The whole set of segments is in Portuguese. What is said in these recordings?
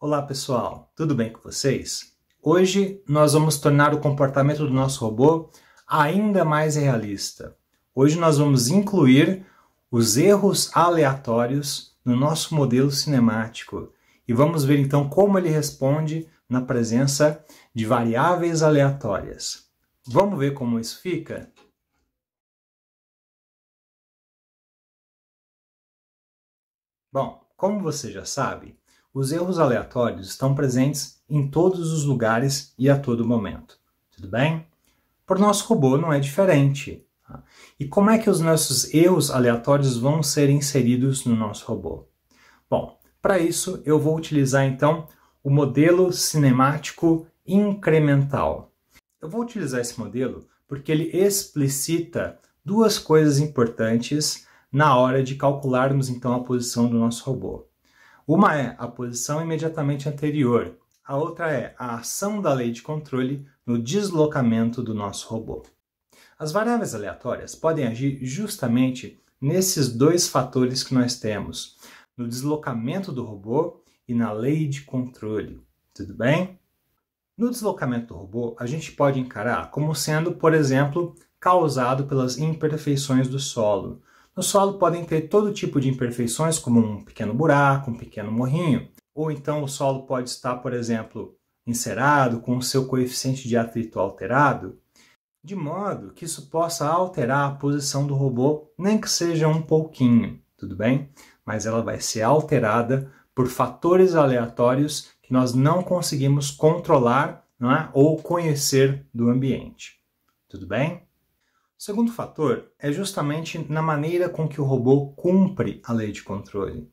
Olá pessoal, tudo bem com vocês? Hoje nós vamos tornar o comportamento do nosso robô ainda mais realista. Hoje nós vamos incluir os erros aleatórios no nosso modelo cinemático e vamos ver então como ele responde na presença de variáveis aleatórias. Vamos ver como isso fica? Bom, como você já sabe, os erros aleatórios estão presentes em todos os lugares e a todo momento. Tudo bem? Para o nosso robô não é diferente. Tá? E como é que os nossos erros aleatórios vão ser inseridos no nosso robô? Bom, para isso eu vou utilizar então o modelo cinemático incremental. Eu vou utilizar esse modelo porque ele explicita duas coisas importantes na hora de calcularmos então a posição do nosso robô. Uma é a posição imediatamente anterior, a outra é a ação da lei de controle no deslocamento do nosso robô. As variáveis aleatórias podem agir justamente nesses dois fatores que nós temos, no deslocamento do robô e na lei de controle. Tudo bem? No deslocamento do robô, a gente pode encarar como sendo, por exemplo, causado pelas imperfeições do solo. No solo podem ter todo tipo de imperfeições, como um pequeno buraco, um pequeno morrinho. Ou então o solo pode estar, por exemplo, encerado com o seu coeficiente de atrito alterado, de modo que isso possa alterar a posição do robô, nem que seja um pouquinho, tudo bem? Mas ela vai ser alterada por fatores aleatórios que nós não conseguimos controlar, não é? Ou conhecer do ambiente. Tudo bem? O segundo fator é justamente na maneira com que o robô cumpre a lei de controle.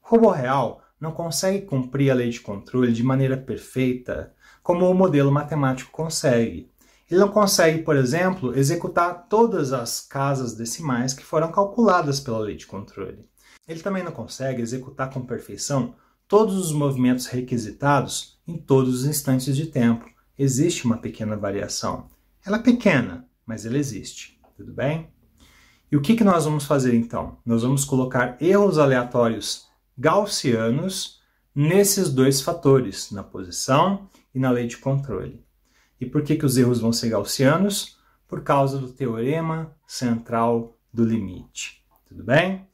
O robô real não consegue cumprir a lei de controle de maneira perfeita, como o modelo matemático consegue. Ele não consegue, por exemplo, executar todas as casas decimais que foram calculadas pela lei de controle. Ele também não consegue executar com perfeição todos os movimentos requisitados em todos os instantes de tempo. Existe uma pequena variação. Ela é pequena, mas ela existe, tudo bem? E o que nós vamos fazer então? Nós vamos colocar erros aleatórios gaussianos nesses dois fatores, na posição e na lei de controle. E por que os erros vão ser gaussianos? Por causa do teorema central do limite, tudo bem?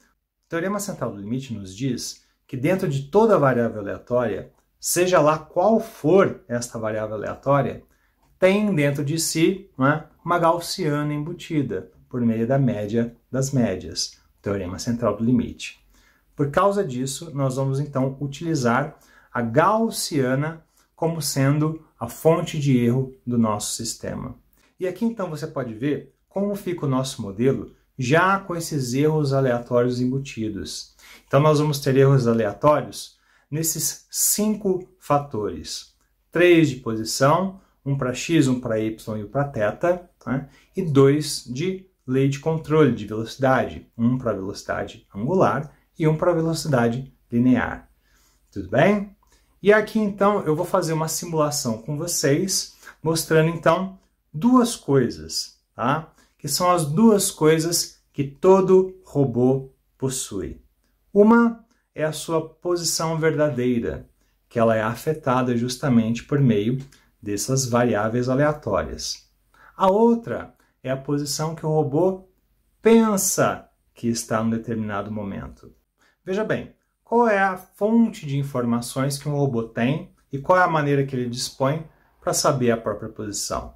O teorema central do limite nos diz que dentro de toda variável aleatória, seja lá qual for esta variável aleatória, tem dentro de si, não é, uma gaussiana embutida, por meio da média das médias, o teorema central do limite. Por causa disso, nós vamos então utilizar a gaussiana como sendo a fonte de erro do nosso sistema. E aqui então você pode ver como fica o nosso modelo já com esses erros aleatórios embutidos. Então nós vamos ter erros aleatórios nesses 5 fatores. 3 de posição, um para x, um para y e um para θ, né? E 2 de lei de controle de velocidade, um para velocidade angular e um para velocidade linear. Tudo bem? E aqui então eu vou fazer uma simulação com vocês, mostrando então duas coisas, tá? Que são as duas coisas que todo robô possui. Uma é a sua posição verdadeira, que ela é afetada justamente por meio dessas variáveis aleatórias. A outra é a posição que o robô pensa que está em um determinado momento. Veja bem, qual é a fonte de informações que um robô tem e qual é a maneira que ele dispõe para saber a própria posição?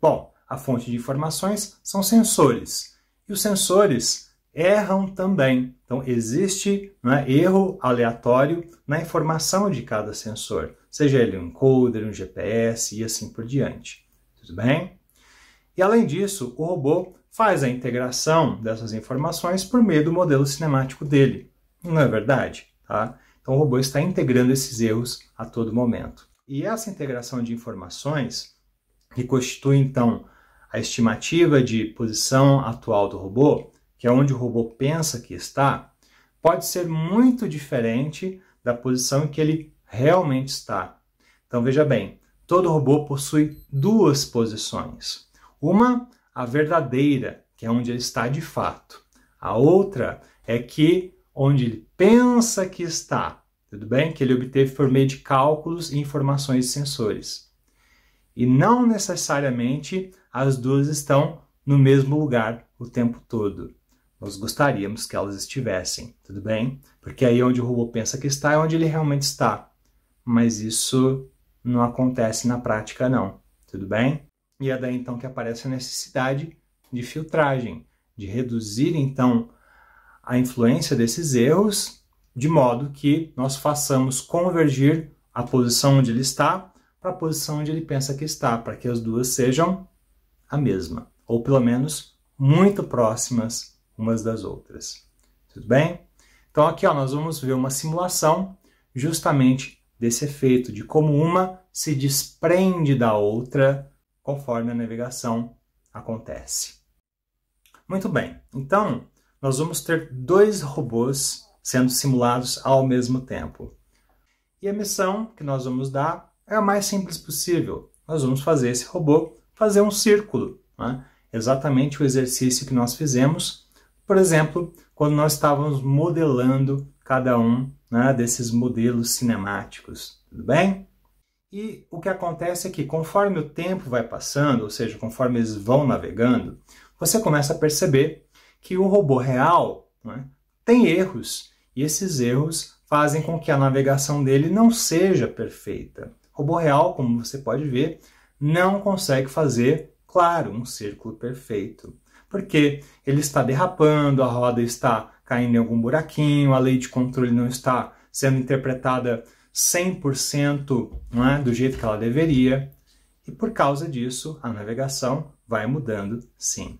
Bom, a fonte de informações são sensores. E os sensores erram também. Então, existe, né, erro aleatório na informação de cada sensor, seja ele um encoder, um GPS e assim por diante. Tudo bem? E além disso, o robô faz a integração dessas informações por meio do modelo cinemático dele. Não é verdade? Tá? Então, o robô está integrando esses erros a todo momento. E essa integração de informações, que constitui então a estimativa de posição atual do robô, que é onde o robô pensa que está, pode ser muito diferente da posição em que ele realmente está. Então veja bem, todo robô possui duas posições. Uma, a verdadeira, que é onde ele está de fato. A outra é que onde ele pensa que está. tudo bem? Que ele obteve por meio de cálculos e informações de sensores. E não necessariamente as duas estão no mesmo lugar o tempo todo. Nós gostaríamos que elas estivessem, tudo bem? Porque aí onde o robô pensa que está é onde ele realmente está. Mas isso não acontece na prática não, tudo bem? E é daí então que aparece a necessidade de filtragem, de reduzir então a influência desses erros, de modo que nós façamos convergir a posição onde ele está para a posição onde ele pensa que está, para que as duas sejam a mesma, ou pelo menos muito próximas umas das outras. Tudo bem? Então aqui nós vamos ver uma simulação justamente desse efeito, de como uma se desprende da outra conforme a navegação acontece. Muito bem, então nós vamos ter dois robôs sendo simulados ao mesmo tempo. E a missão que nós vamos dar é a mais simples possível. Nós vamos fazer esse robô fazer um círculo, né? Exatamente o exercício que nós fizemos, por exemplo, quando nós estávamos modelando cada um, né, desses modelos cinemáticos, tudo bem? E o que acontece é que conforme o tempo vai passando, ou seja, conforme eles vão navegando, você começa a perceber que o robô real, né, tem erros, e esses erros fazem com que a navegação dele não seja perfeita. O robô real, como você pode ver, não consegue fazer, claro, um círculo perfeito, porque ele está derrapando, a roda está caindo em algum buraquinho, a lei de controle não está sendo interpretada 100%, não é, do jeito que ela deveria, e por causa disso a navegação vai mudando sim.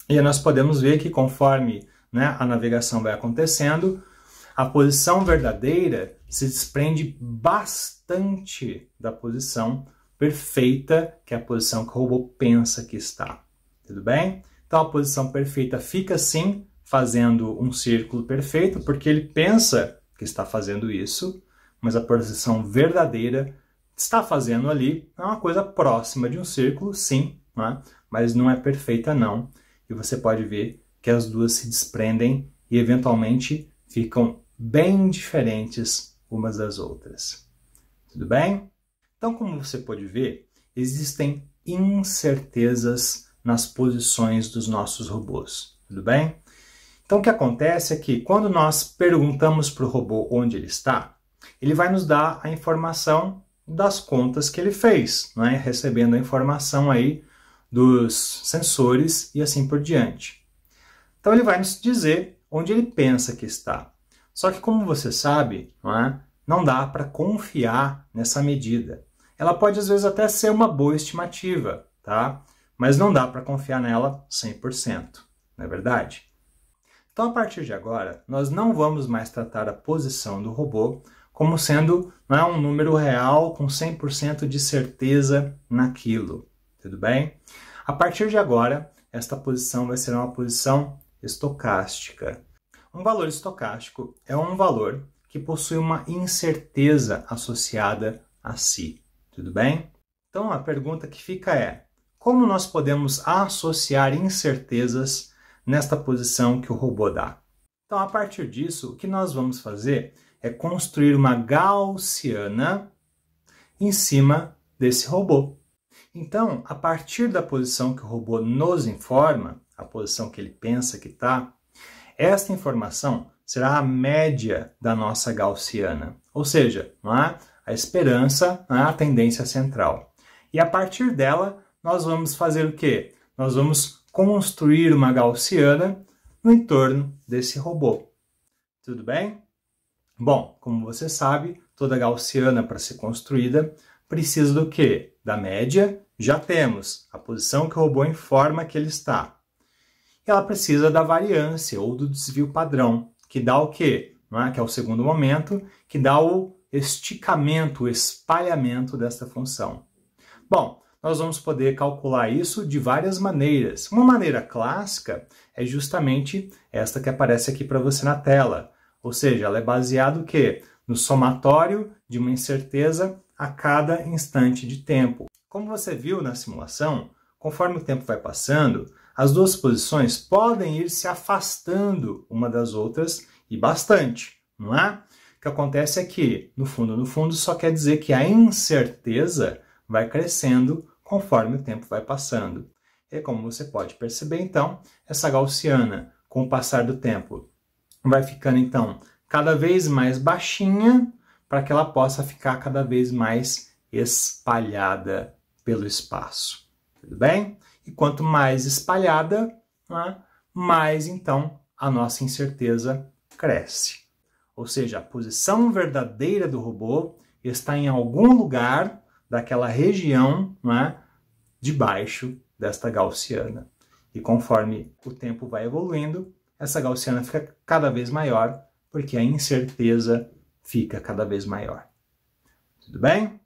E nós podemos ver que conforme, né, a navegação vai acontecendo, a posição verdadeira se desprende bastante da posição perfeita, que é a posição que o robô pensa que está. Tudo bem? Então a posição perfeita fica sim fazendo um círculo perfeito, porque ele pensa que está fazendo isso, mas a posição verdadeira está fazendo ali uma coisa próxima de um círculo, sim, né? Mas não é perfeita não. E você pode ver que as duas se desprendem e eventualmente ficam bem diferentes umas das outras. Tudo bem? Então, como você pode ver, existem incertezas nas posições dos nossos robôs. Tudo bem? Então, o que acontece é que quando nós perguntamos para o robô onde ele está, ele vai nos dar a informação das contas que ele fez, né? Recebendo a informação aí dos sensores e assim por diante. Então, ele vai nos dizer onde ele pensa que está. Só que, como você sabe, não dá para confiar nessa medida. Ela pode, às vezes, até ser uma boa estimativa, tá? Mas não dá para confiar nela 100%, não é verdade? Então, a partir de agora, nós não vamos mais tratar a posição do robô como sendo um número real com 100% de certeza naquilo, tudo bem? A partir de agora, esta posição vai ser uma posição estocástica. Um valor estocástico é um valor que possui uma incerteza associada a si, tudo bem? Então, a pergunta que fica é: como nós podemos associar incertezas nesta posição que o robô dá? Então, a partir disso, o que nós vamos fazer é construir uma gaussiana em cima desse robô. Então, a partir da posição que o robô nos informa, a posição que ele pensa que está, esta informação será a média da nossa gaussiana, ou seja, a esperança, a tendência central. E a partir dela, nós vamos fazer o quê? Nós vamos construir uma gaussiana no entorno desse robô. Tudo bem? Bom, como você sabe, toda gaussiana para ser construída precisa do quê? Da média. Já temos a posição que o robô informa que ele está. Ela precisa da variância ou do desvio padrão, que dá o quê? Que é o segundo momento, que dá o esticamento, o espalhamento desta função. Bom, nós vamos poder calcular isso de várias maneiras. Uma maneira clássica é justamente esta que aparece aqui para você na tela. Ou seja, ela é baseada no quê? No somatório de uma incerteza a cada instante de tempo. Como você viu na simulação, conforme o tempo vai passando, as duas posições podem ir se afastando uma das outras e bastante, não é? que acontece é que, no fundo, só quer dizer que a incerteza vai crescendo conforme o tempo vai passando. E como você pode perceber, então, essa gaussiana, com o passar do tempo, vai ficando, então, cada vez mais baixinha para que ela possa ficar cada vez mais espalhada pelo espaço. Tudo bem? E quanto mais espalhada, né, mais, então, a nossa incerteza cresce. Ou seja, a posição verdadeira do robô está em algum lugar daquela região, né, debaixo desta gaussiana. E conforme o tempo vai evoluindo, essa gaussiana fica cada vez maior, porque a incerteza fica cada vez maior. Tudo bem?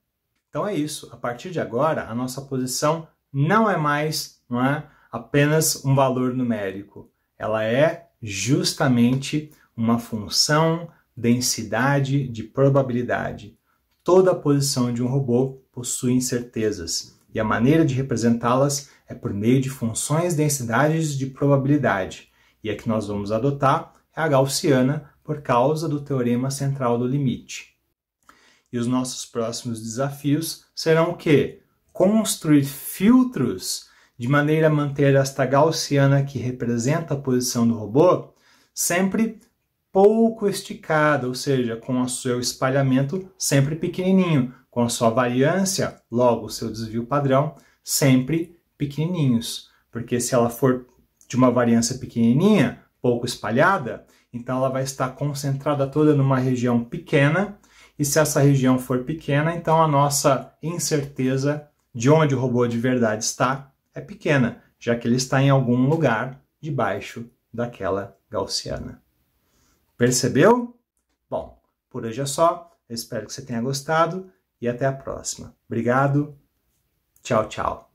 Então é isso. A partir de agora, a nossa posição não é mais, não é, apenas um valor numérico. Ela é justamente uma função densidade de probabilidade. Toda a posição de um robô possui incertezas, e a maneira de representá-las é por meio de funções densidades de probabilidade. E a que nós vamos adotar é a gaussiana, por causa do teorema central do limite. E os nossos próximos desafios serão o quê? Construir filtros de maneira a manter esta gaussiana que representa a posição do robô sempre pouco esticada, ou seja, com o seu espalhamento sempre pequenininho, com a sua variância, logo o seu desvio padrão, sempre pequenininhos. Porque se ela for de uma variância pequenininha, pouco espalhada, então ela vai estar concentrada toda numa região pequena, e se essa região for pequena, então a nossa incerteza de onde o robô de verdade está é pequena, já que ele está em algum lugar debaixo daquela gaussiana. Percebeu? Bom, por hoje é só. Eu espero que você tenha gostado e até a próxima. Obrigado. Tchau, tchau.